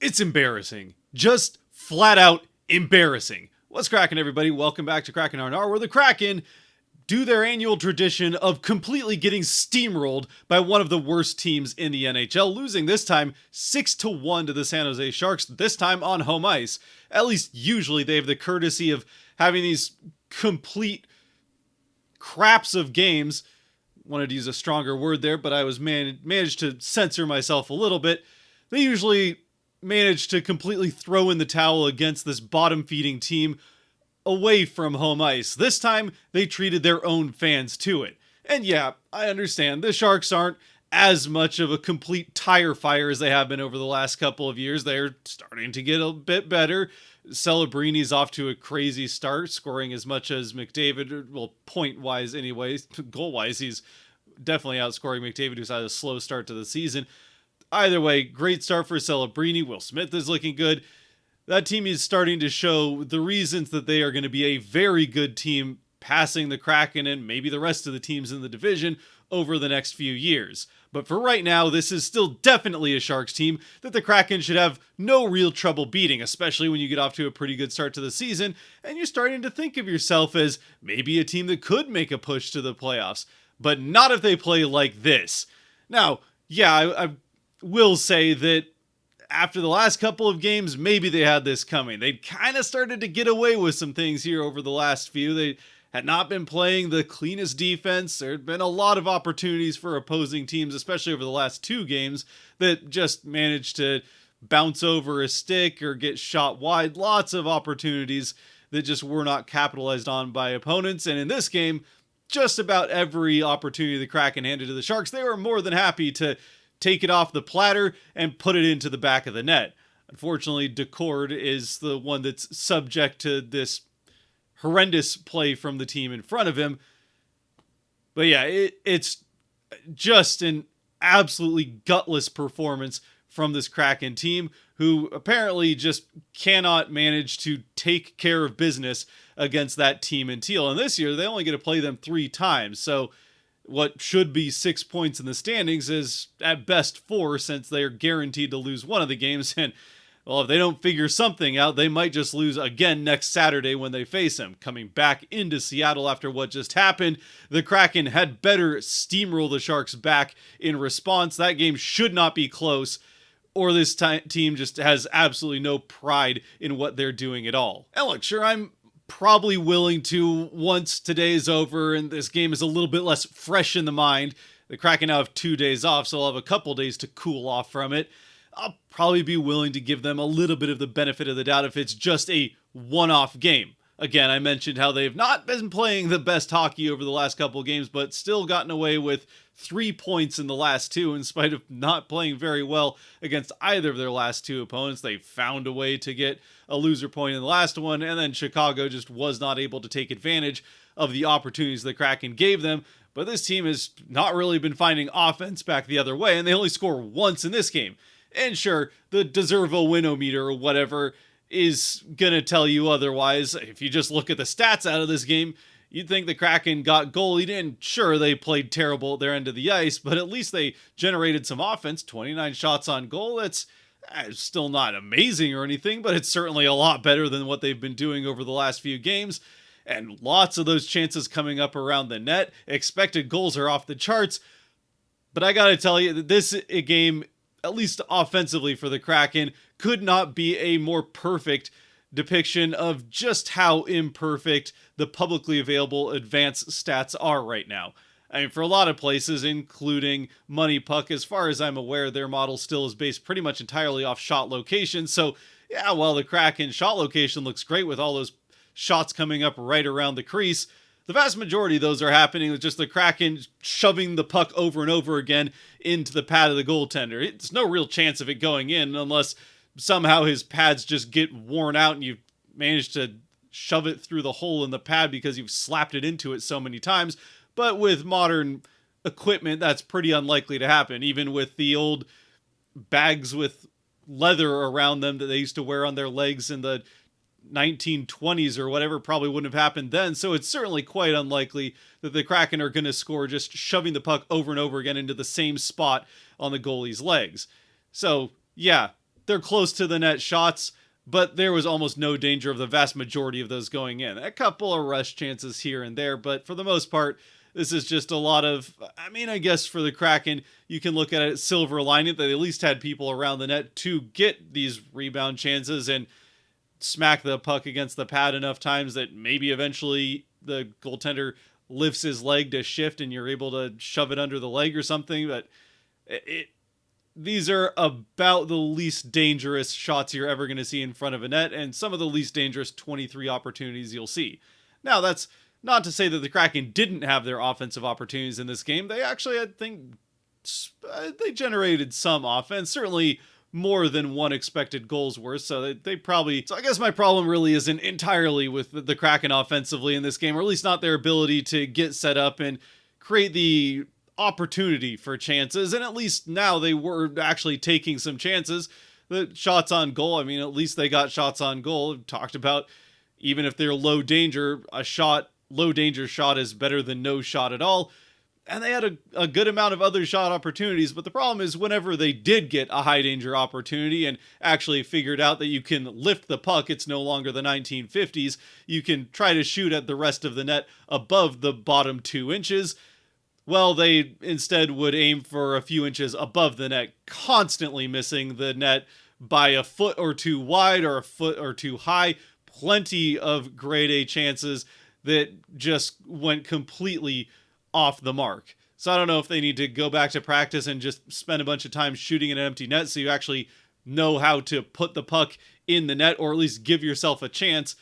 It's embarrassing. Just flat out embarrassing. What's cracking, everybody? Welcome back to Kraken R&R, where the Kraken do their annual tradition of completely getting steamrolled by one of the worst teams in the NHL, losing this time 6-1 to the San Jose Sharks, this time on home ice. At least usually they have the courtesy of having these complete craps of games. Wanted to use a stronger word there, but I was managed to censor myself a little bit. They usually managed to completely throw in the towel against this bottom-feeding team away from home ice. This time, they treated their own fans to it. And yeah, I understand, the Sharks aren't as much of a complete tire fire as they have been over the last couple of years. They're starting to get a bit better. Celebrini's off to a crazy start, scoring as much as McDavid, well, point-wise anyways. Goal-wise, he's definitely outscoring McDavid, who's had a slow start to the season. Either way, great start for Celebrini. Will Smith is looking good. That team is starting to show the reasons that they are going to be a very good team, passing the Kraken and maybe the rest of the teams in the division over the next few years. But for right now, this is still definitely a Sharks team that the Kraken should have no real trouble beating, especially when you get off to a pretty good start to the season and you're starting to think of yourself as maybe a team that could make a push to the playoffs, but not if they play like this. Now, yeah, I will say that after the last couple of games, maybe they had this coming. They'd kind of started to get away with some things here over the last few. They had not been playing the cleanest defense. There had been a lot of opportunities for opposing teams, especially over the last two games, that just managed to bounce over a stick or get shot wide. Lots of opportunities that just were not capitalized on by opponents. And in this game, just about every opportunity the Kraken handed to the Sharks, they were more than happy to take it off the platter and put it into the back of the net. Unfortunately, Decord is the one that's subject to this horrendous play from the team in front of him. But yeah, it's just an absolutely gutless performance from this Kraken team, who apparently just cannot manage to take care of business against that team in teal. And this year, they only get to play them 3 times. So what should be 6 points in the standings is at best 4, since they are guaranteed to lose one of the games. And, well, if they don't figure something out, they might just lose again next Saturday when they face them. Coming back into Seattle after what just happened, the Kraken had better steamroll the Sharks back in response. That game should not be close, or this team just has absolutely no pride in what they're doing at all. And look, sure, I'm probably willing to, once today's over and this game is a little bit less fresh in the mind, the Kraken now have 2 days off, so I'll have a couple days to cool off from it. I'll probably be willing to give them a little bit of the benefit of the doubt if it's just a one-off game. Again, I mentioned how they've not been playing the best hockey over the last couple of games, but still gotten away with 3 points in the last 2, in spite of not playing very well against either of their last 2 opponents. They found a way to get a loser point in the last one, and then Chicago just was not able to take advantage of the opportunities the Kraken gave them. But this team has not really been finding offense back the other way, and they only score once in this game. And sure, the deserve a win-o-meter or whatever is gonna tell you otherwise. If you just look at the stats out of this game, you'd think the Kraken got goalied in. Sure, they played terrible at their end of the ice, but at least they generated some offense. 29 shots on goal. That's still not amazing or anything, but it's certainly a lot better than what they've been doing over the last few games. And lots of those chances coming up around the net. Expected goals are off the charts. But I gotta tell you that this game, at least offensively for the Kraken, could not be a more perfect depiction of just how imperfect the publicly available advanced stats are right now. I mean, for a lot of places, including Money Puck, as far as I'm aware, their model still is based pretty much entirely off shot location. So, yeah, while the Kraken shot location looks great with all those shots coming up right around the crease, the vast majority of those are happening with just the Kraken shoving the puck over and over again into the pad of the goaltender. It's no real chance of it going in unless somehow his pads just get worn out and you've managed to shove it through the hole in the pad because you've slapped it into it so many times. But with modern equipment, that's pretty unlikely to happen. Even with the old bags with leather around them that they used to wear on their legs in the 1920s or whatever, probably wouldn't have happened then. So it's certainly quite unlikely that the Kraken are going to score just shoving the puck over and over again into the same spot on the goalie's legs. So yeah, they're close to the net shots, but there was almost no danger of the vast majority of those going in. A couple of rush chances here and there, but for the most part, this is just a lot of, I guess for the Kraken, you can look at it silver lining that they at least had people around the net to get these rebound chances and smack the puck against the pad enough times that maybe eventually the goaltender lifts his leg to shift and you're able to shove it under the leg or something. But these are about the least dangerous shots you're ever going to see in front of a net, and some of the least dangerous 23 opportunities you'll see. Now, that's not to say that the Kraken didn't have their offensive opportunities in this game. They actually, I think, they generated some offense, certainly more than one expected goals worth, so they probably... So I guess my problem really isn't entirely with the Kraken offensively in this game, or at least not their ability to get set up and create the opportunity for chances, and at least now they were actually taking some chances. The shots on goal, at least they got shots on goal. We've talked about, even if they're low danger, low danger shot is better than no shot at all. And they had a good amount of other shot opportunities, but the problem is whenever they did get a high danger opportunity and actually figured out that you can lift the puck, it's no longer the 1950s, you can try to shoot at the rest of the net above the bottom 2 inches. Well, they instead would aim for a few inches above the net, constantly missing the net by a foot or two wide or a foot or two high. Plenty of grade A chances that just went completely off the mark. So I don't know if they need to go back to practice and just spend a bunch of time shooting an empty net so you actually know how to put the puck in the net, or at least give yourself a chance.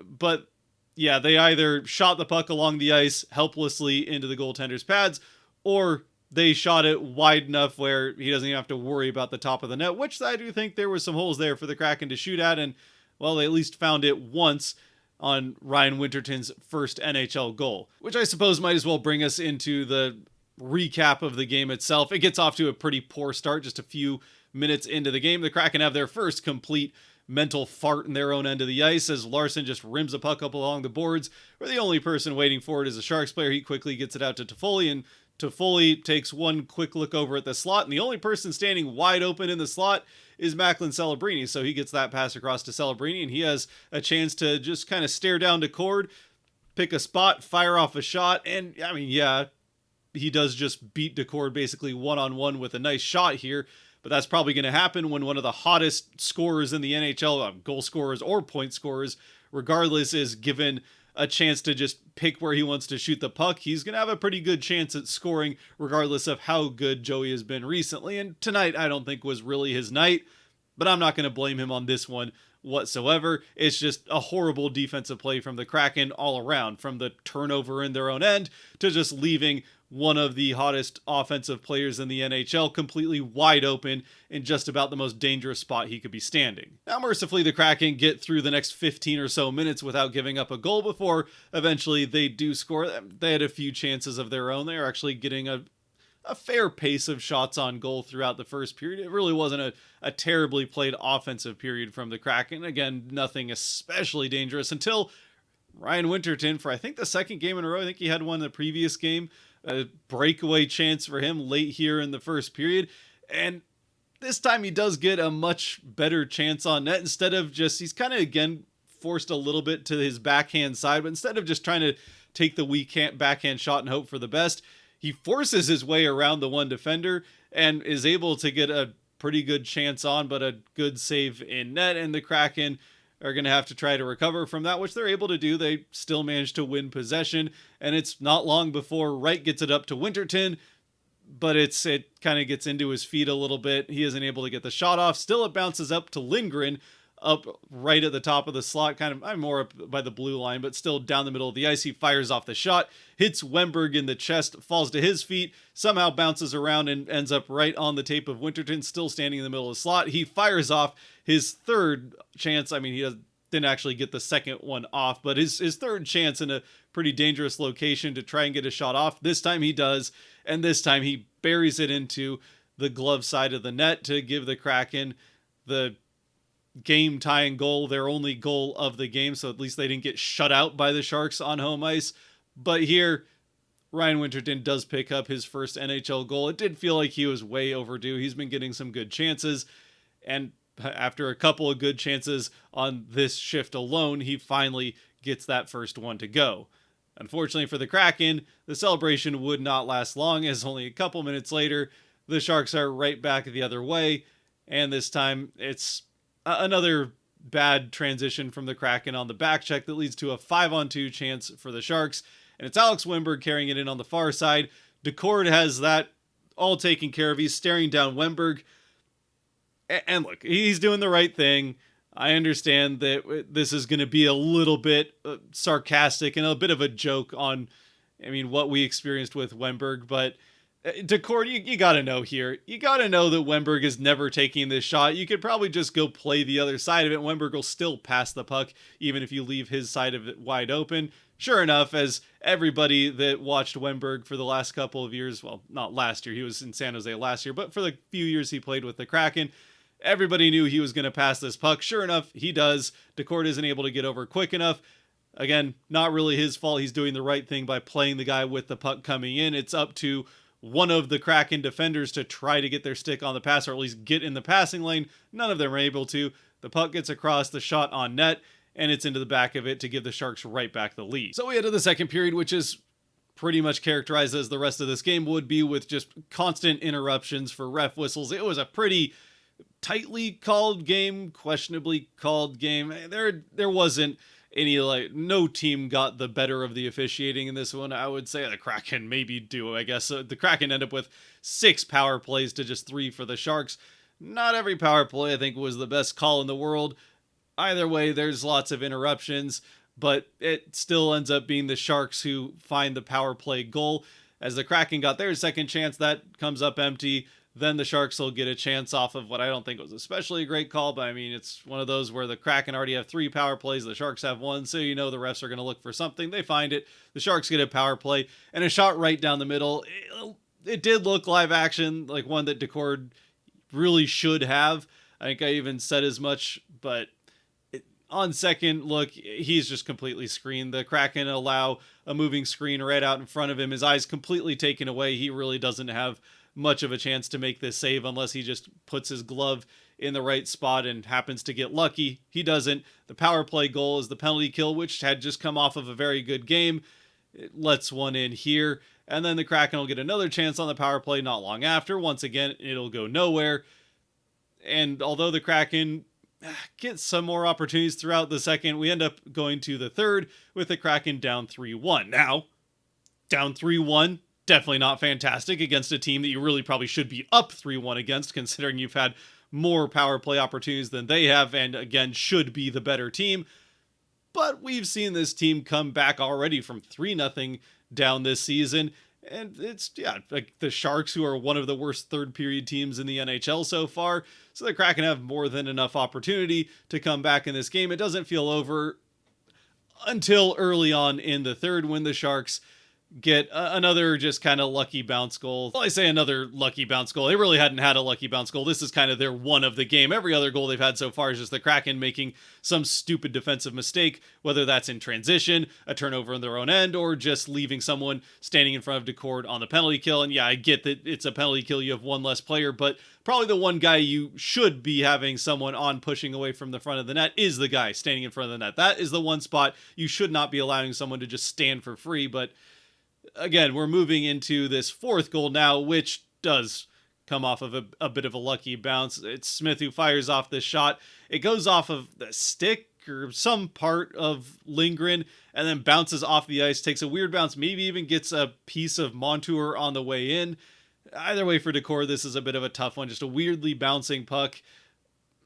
But yeah, they either shot the puck along the ice helplessly into the goaltender's pads, or they shot it wide enough where he doesn't even have to worry about the top of the net, which I do think there were some holes there for the Kraken to shoot at, and, well, they at least found it once on Ryan Winterton's first NHL goal, which I suppose might as well bring us into the recap of the game itself. It gets off to a pretty poor start just a few minutes into the game. The Kraken have their first complete mental fart in their own end of the ice as Larson just rims a puck up along the boards, where the only person waiting for it is a Sharks player. He quickly gets it out to Toffoli, and Toffoli takes one quick look over at the slot, and the only person standing wide open in the slot is Macklin Celebrini. So he gets that pass across to Celebrini, and he has a chance to just kind of stare down to Cord, pick a spot, fire off a shot, and he does just beat Decord basically one-on-one with a nice shot here. But that's probably going to happen when one of the hottest scorers in the NHL, goal scorers or point scorers, regardless, is given a chance to just pick where he wants to shoot the puck. He's going to have a pretty good chance at scoring, regardless of how good Joey has been recently. And tonight, I don't think was really his night, but I'm not going to blame him on this one whatsoever. It's just a horrible defensive play from the Kraken all around, from the turnover in their own end to just leaving one of the hottest offensive players in the NHL completely wide open in just about the most dangerous spot he could be standing. Now, mercifully, the Kraken get through the next 15 or so minutes without giving up a goal before eventually they do score. They had a few chances of their own. They are actually getting a fair pace of shots on goal throughout the first period. It really wasn't a terribly played offensive period from the Kraken. Again, nothing especially dangerous until Ryan Winterton, for I think the second game in a row, I think he had one in the previous game, a breakaway chance for him late here in the first period. And this time he does get a much better chance on net. Instead of just, he's kind of again forced a little bit to his backhand side, but instead of just trying to take the weak backhand shot and hope for the best, he forces his way around the one defender and is able to get a pretty good chance on, but a good save in net. And the Kraken are going to have to try to recover from that, which they're able to do. They still manage to win possession, and it's not long before Wright gets it up to Winterton, but it kind of gets into his feet a little bit. He isn't able to get the shot off. Still, it bounces up to Lindgren, up right at the top of the slot, I'm more up by the blue line, but still down the middle of the ice. He fires off the shot, hits Wemberg in the chest, falls to his feet, somehow bounces around and ends up right on the tape of Winterton, still standing in the middle of the slot. He fires off his third chance. He didn't actually get the second one off, but his third chance in a pretty dangerous location to try and get a shot off. This time he does, and this time he buries it into the glove side of the net to give the Kraken the game-tying goal, their only goal of the game, so at least they didn't get shut out by the Sharks on home ice. But here, Ryan Winterton does pick up his first NHL goal. It did feel like he was way overdue. He's been getting some good chances, and after a couple of good chances on this shift alone, he finally gets that first one to go. Unfortunately for the Kraken, the celebration would not last long, as only a couple minutes later, the Sharks are right back the other way, and this time it's another bad transition from the Kraken on the back check that leads to a 5-on-2 chance for the Sharks, and it's Alex Wennberg carrying it in on the far side. Decord has that all taken care of. He's staring down Wennberg, and look, he's doing the right thing. I understand that this is going to be a little bit sarcastic and a bit of a joke on, what we experienced with Wennberg, but Decord, you got to know here. You got to know that Wennberg is never taking this shot. You could probably just go play the other side of it. Wennberg will still pass the puck, even if you leave his side of it wide open. Sure enough, as everybody that watched Wennberg for the last couple of years, well, not last year, he was in San Jose last year, but for the few years he played with the Kraken, everybody knew he was going to pass this puck. Sure enough, he does. Decord isn't able to get over quick enough. Again, not really his fault. He's doing the right thing by playing the guy with the puck coming in. It's up to one of the Kraken defenders to try to get their stick on the pass, or at least get in the passing lane. None of them are able to. The puck gets across, the shot on net, and it's into the back of it to give the Sharks right back the lead. So we head to the second period, which is pretty much characterized as the rest of this game would be, with just constant interruptions for ref whistles. It was a pretty tightly called game, questionably called game. There wasn't any, no team got the better of the officiating in this one. I would say the Kraken maybe do, I guess. The Kraken end up with 6 power plays to just 3 for the Sharks. Not every power play, I think, was the best call in the world. Either way, there's lots of interruptions, but it still ends up being the Sharks who find the power play goal. As the Kraken got their second chance, that comes up empty. Then the Sharks will get a chance off of what I don't think was especially a great call, but it's one of those where the Kraken already have 3 power plays, the Sharks have 1, so the refs are going to look for something. They find it. The Sharks get a power play, and a shot right down the middle. It did look live action, like one that Decord really should have. I think I even said as much, but on second look, he's just completely screened. The Kraken allow a moving screen right out in front of him. His eyes completely taken away. He really doesn't have much of a chance to make this save unless he just puts his glove in the right spot and happens to get lucky. He doesn't. The power play goal is the penalty kill, which had just come off of a very good game. It lets one in here, and then the Kraken will get another chance on the power play not long after. Once again, it'll go nowhere. And although the Kraken get some more opportunities throughout the second, we end up going to the third with the Kraken down 3-1. Now, down 3-1, definitely not fantastic against a team that you really probably should be up 3-1 against, considering you've had more power play opportunities than they have, and again, should be the better team. But we've seen this team come back already from 3-0 down this season, and it's, like the Sharks, who are one of the worst third period teams in the NHL so far, so the Kraken have more than enough opportunity to come back in this game. It doesn't feel over until early on in the third, when the Sharks get another just kind of lucky bounce goal. Well, I say another lucky bounce goal. They really hadn't had a lucky bounce goal. This is kind of their one of the game. Every other goal they've had so far is just the Kraken making some stupid defensive mistake, whether that's in transition, a turnover in their own end, or just leaving someone standing in front of Decord on the penalty kill. And I get that it's a penalty kill. You have one less player, but probably the one guy you should be having someone on pushing away from the front of the net is the guy standing in front of the net. That is the one spot you should not be allowing someone to just stand for free. But again, we're moving into this fourth goal now, which does come off of a bit of a lucky bounce. It's Smith who fires off this shot. It goes off of the stick or some part of Lindgren and then bounces off the ice, takes a weird bounce, maybe even gets a piece of Montour on the way in. Either way, for Decord, this is a bit of a tough one. Just a weirdly bouncing puck.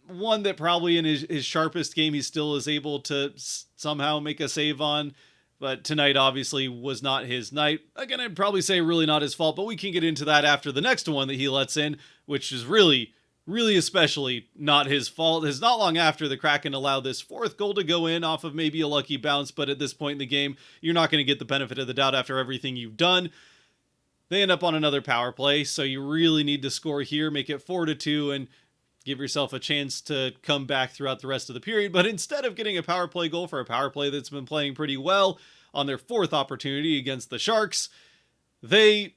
One that probably in his sharpest game he still is able to somehow make a save on. But tonight obviously was not his night. Again, I'd probably say really not his fault, but we can get into that after the next one that he lets in, which is really especially not his fault. It's not long after the Kraken allowed this fourth goal to go in off of maybe a lucky bounce, but at this point in the game, you're not going to get the benefit of the doubt after everything you've done. They end up on another power play, so you really need to score here, make it 4-2, and give yourself a chance to come back throughout the rest of the period. But instead of getting a power play goal for a power play that's been playing pretty well on their fourth opportunity against the Sharks, they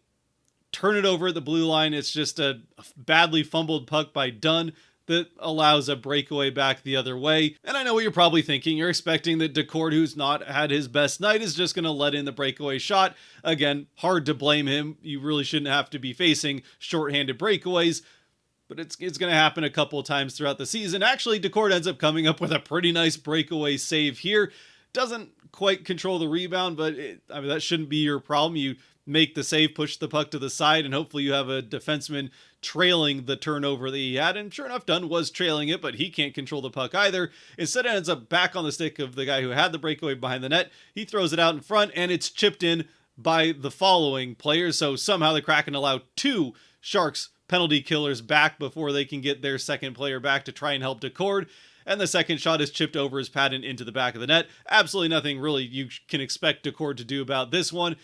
turn it over at the blue line. It's just a badly fumbled puck by Dunn. that allows a breakaway back the other way. And I know what you're probably thinking. You're expecting that Decord, who's not had his best night, is just going to let in the breakaway shot. Again, hard to blame him. You really shouldn't have to be facing shorthanded breakaways, but it's going to happen a couple of times throughout the season. Actually, Decord ends up coming up with a pretty nice breakaway save here. Doesn't quite control the rebound, but that shouldn't be your problem. You make the save, push the puck to the side, and hopefully you have a defenseman trailing the turnover that he had. And sure enough, Dunn was trailing it, but he can't control the puck either. Instead, it ends up back on the stick of the guy who had the breakaway behind the net. He throws it out in front, and it's chipped in by the following players. So somehow the Kraken allow 2 Sharks penalty killers back before they can get their second player back to try and help Decord. And the second shot is chipped over his pad and into the back of the net. Absolutely nothing really you can expect Decord to do about this one.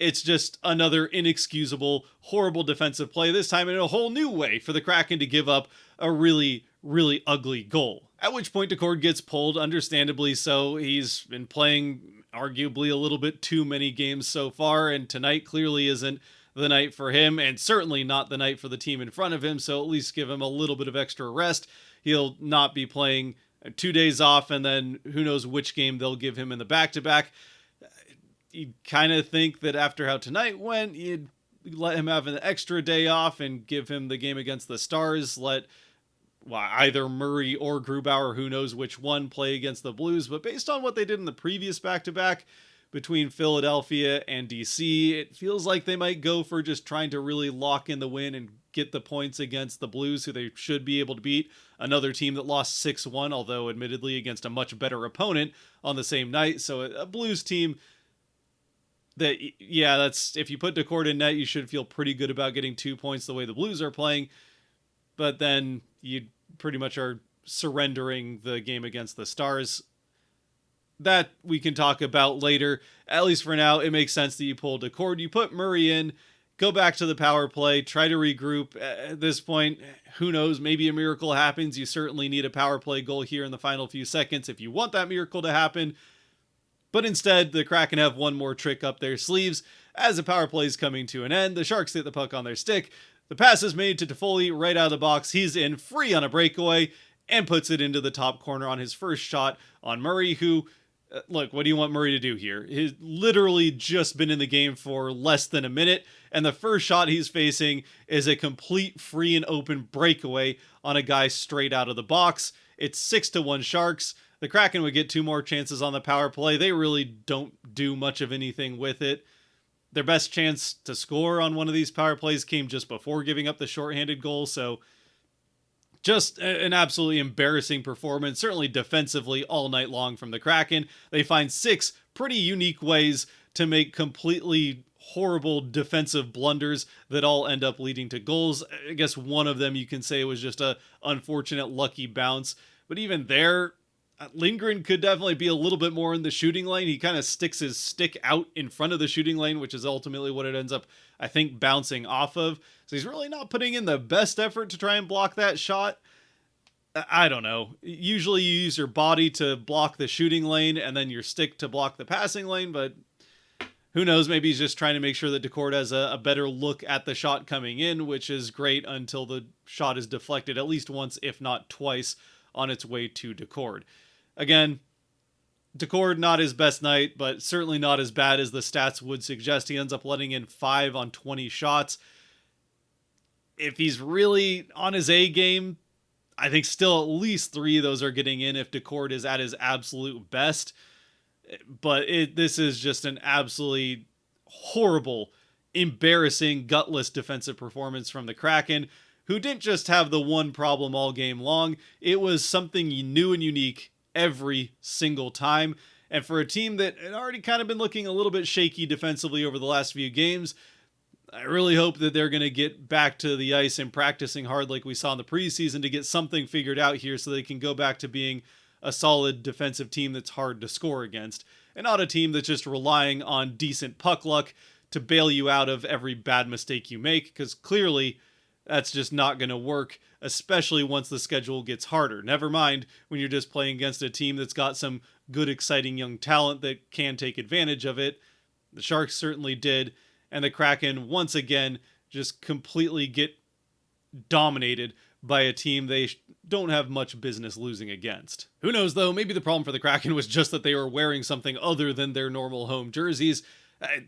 It's just another inexcusable, horrible defensive play, this time in a whole new way for the Kraken to give up a really, really ugly goal. At which point Decord gets pulled, understandably so. He's been playing arguably a little bit too many games so far, and tonight clearly isn't the night for him, and certainly not the night for the team in front of him, so at least give him a little bit of extra rest. He'll not be playing 2 days off, and then who knows which game they'll give him in the back-to-back. You'd kind of think that after how tonight went, you'd let him have an extra day off and give him the game against the Stars. Let either Murray or Grubauer, who knows which one, play against the Blues. But based on what they did in the previous back-to-back between Philadelphia and DC, it feels like they might go for just trying to really lock in the win and get the points against the Blues, who they should be able to beat. Another team that lost 6-1, although admittedly against a much better opponent on the same night. So a Blues team that, that's, if you put Decord in net, you should feel pretty good about getting 2 points the way the Blues are playing. But then you pretty much are surrendering the game against the Stars. That we can talk about later. At least for now, it makes sense that you pull Decord. You put Murray in, go back to the power play, try to regroup. At this point, who knows, maybe a miracle happens. You certainly need a power play goal here in the final few seconds if you want that miracle to happen. But instead, the Kraken have one more trick up their sleeves. As the power play is coming to an end, the Sharks get the puck on their stick. The pass is made to Toffoli right out of the box. He's in free on a breakaway and puts it into the top corner on his first shot on Murray, who, look, what do you want Murray to do here? He's literally just been in the game for less than a minute, and the first shot he's facing is a complete free and open breakaway on a guy straight out of the box. It's 6-1 Sharks. The Kraken would get 2 more chances on the power play. They really don't do much of anything with it. Their best chance to score on one of these power plays came just before giving up the shorthanded goal, so just an absolutely embarrassing performance, certainly defensively all night long from the Kraken. They find 6 pretty unique ways to make completely horrible defensive blunders that all end up leading to goals. I guess one of them you can say was just a unfortunate lucky bounce, but even there, Lindgren could definitely be a little bit more in the shooting lane. He kind of sticks his stick out in front of the shooting lane, which is ultimately what it ends up, I think, bouncing off of. So he's really not putting in the best effort to try and block that shot. I don't know. Usually you use your body to block the shooting lane and then your stick to block the passing lane, but who knows? Maybe he's just trying to make sure that Decord has a better look at the shot coming in, which is great until the shot is deflected at least once, if not twice, on its way to Decord. Again, Decord not his best night, but certainly not as bad as the stats would suggest. He ends up letting in 5 on 20 shots. If he's really on his A game, I think still at least 3 of those are getting in if Decord is at his absolute best. But this is just an absolutely horrible, embarrassing, gutless defensive performance from the Kraken, who didn't just have the one problem all game long. It was something new and unique every single time. And for a team that had already kind of been looking a little bit shaky defensively over the last few games, I really hope that they're going to get back to the ice and practicing hard like we saw in the preseason to get something figured out here so they can go back to being a solid defensive team that's hard to score against, and not a team that's just relying on decent puck luck to bail you out of every bad mistake you make, because clearly that's just not going to work, especially once the schedule gets harder. Never mind when you're just playing against a team that's got some good, exciting young talent that can take advantage of it. The Sharks certainly did, and the Kraken once again just completely get dominated by a team they don't have much business losing against. Who knows though, maybe the problem for the Kraken was just that they were wearing something other than their normal home jerseys.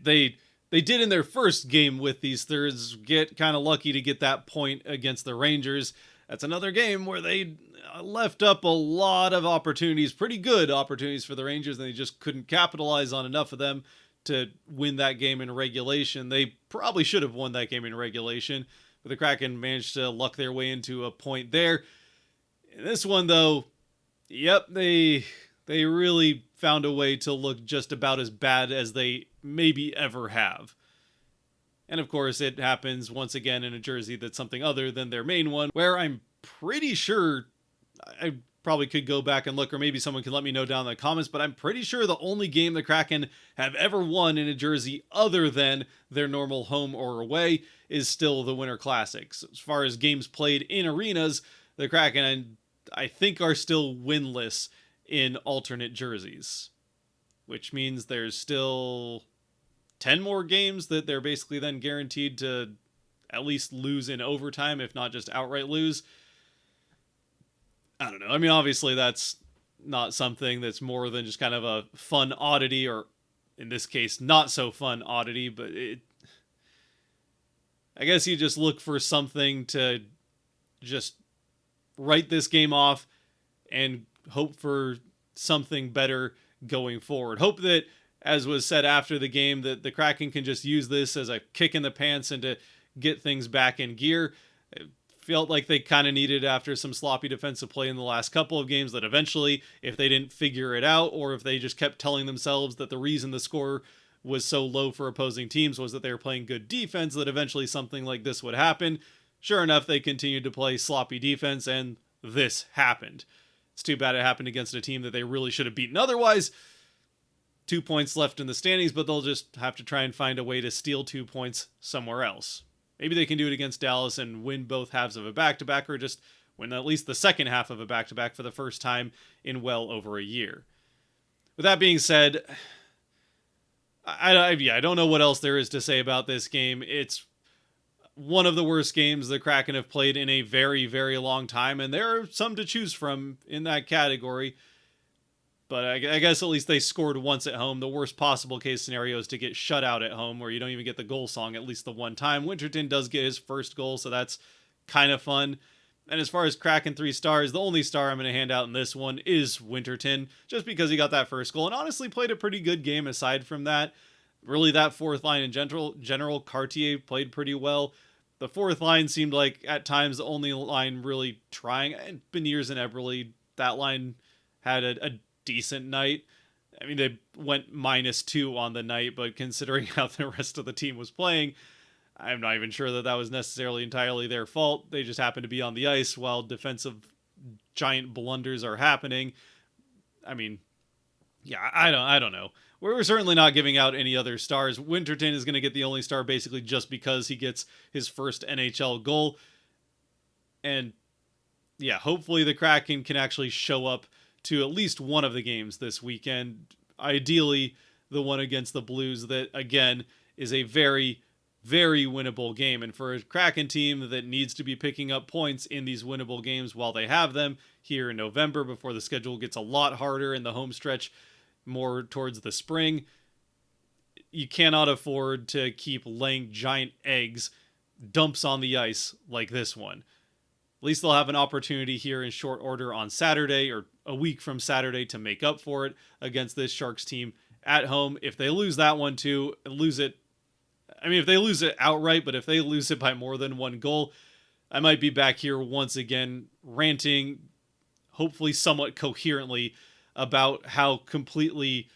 They did in their first game with these thirds get kind of lucky to get that point against the Rangers. That's another game where they left up a lot of opportunities, pretty good opportunities for the Rangers, and they just couldn't capitalize on enough of them to win that game in regulation. They probably should have won that game in regulation, but the Kraken managed to luck their way into a point there. In this one, though, yep, they really found a way to look just about as bad as they maybe ever have. And of course, it happens once again in a jersey that's something other than their main one, where I'm pretty sure, I probably could go back and look, or maybe someone can let me know down in the comments, but I'm pretty sure the only game the Kraken have ever won in a jersey other than their normal home or away is still the Winter Classics. As far as games played in arenas, the Kraken, I think, are still winless in alternate jerseys, which means there's still 10 more games that they're basically then guaranteed to at least lose in overtime, if not just outright lose. I don't know. I mean, obviously that's not something that's more than just kind of a fun oddity, or in this case, not so fun oddity, but I guess you just look for something to just write this game off and hope for something better going forward. Hope that, as was said after the game, that the Kraken can just use this as a kick in the pants and to get things back in gear. It felt like they kind of needed, after some sloppy defensive play in the last couple of games, that eventually, if they didn't figure it out, or if they just kept telling themselves that the reason the score was so low for opposing teams was that they were playing good defense, that eventually something like this would happen. Sure enough, they continued to play sloppy defense, and this happened. It's too bad it happened against a team that they really should have beaten otherwise. 2 points left in the standings, but they'll just have to try and find a way to steal 2 points somewhere else. Maybe they can do it against Dallas and win both halves of a back-to-back, or just win at least the second half of a back-to-back for the first time in well over a year. With that being said, I don't know what else there is to say about this game. It's one of the worst games the Kraken have played in a very, very long time, and there are some to choose from in that category. But I guess at least they scored once at home. The worst possible case scenario is to get shut out at home, where you don't even get the goal song at least the one time. Winterton does get his first goal, so that's kind of fun. And as far as Kraken 3 stars, the only star I'm going to hand out in this one is Winterton, just because he got that first goal and honestly played a pretty good game aside from that. Really, that fourth line in general, Cartier played pretty well. The fourth line seemed like, at times, the only line really trying. And Beniers and Eberle, that line had a decent night. I mean, they went -2 on the night, but considering how the rest of the team was playing, I'm not even sure that was necessarily entirely their fault. They just happened to be on the ice while defensive giant blunders are happening. I mean, yeah, I don't know. We're certainly not giving out any other stars. Winterton is going to get the only star basically just because he gets his first NHL goal. And yeah, hopefully the Kraken can actually show up to at least one of the games this weekend. Ideally, the one against the Blues, that, again, is a very, very winnable game. And for a Kraken team that needs to be picking up points in these winnable games while they have them here in November, before the schedule gets a lot harder in the home stretch more towards the spring, you cannot afford to keep laying giant eggs, dumps on the ice like this one. At least they'll have an opportunity here in short order on Saturday, or a week from Saturday, to make up for it against this Sharks team at home. If they lose that one too, if they lose it outright, but if they lose it by more than one goal, I might be back here once again ranting, hopefully somewhat coherently, about how completely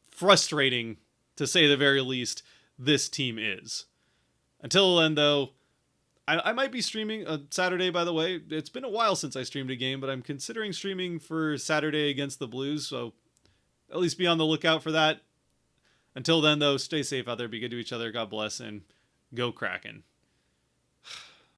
frustrating, to say the very least, this team is. Until then, though, I might be streaming Saturday, by the way. It's been a while since I streamed a game, but I'm considering streaming for Saturday against the Blues, so at least be on the lookout for that. Until then, though, stay safe out there, be good to each other, God bless, and go Kraken.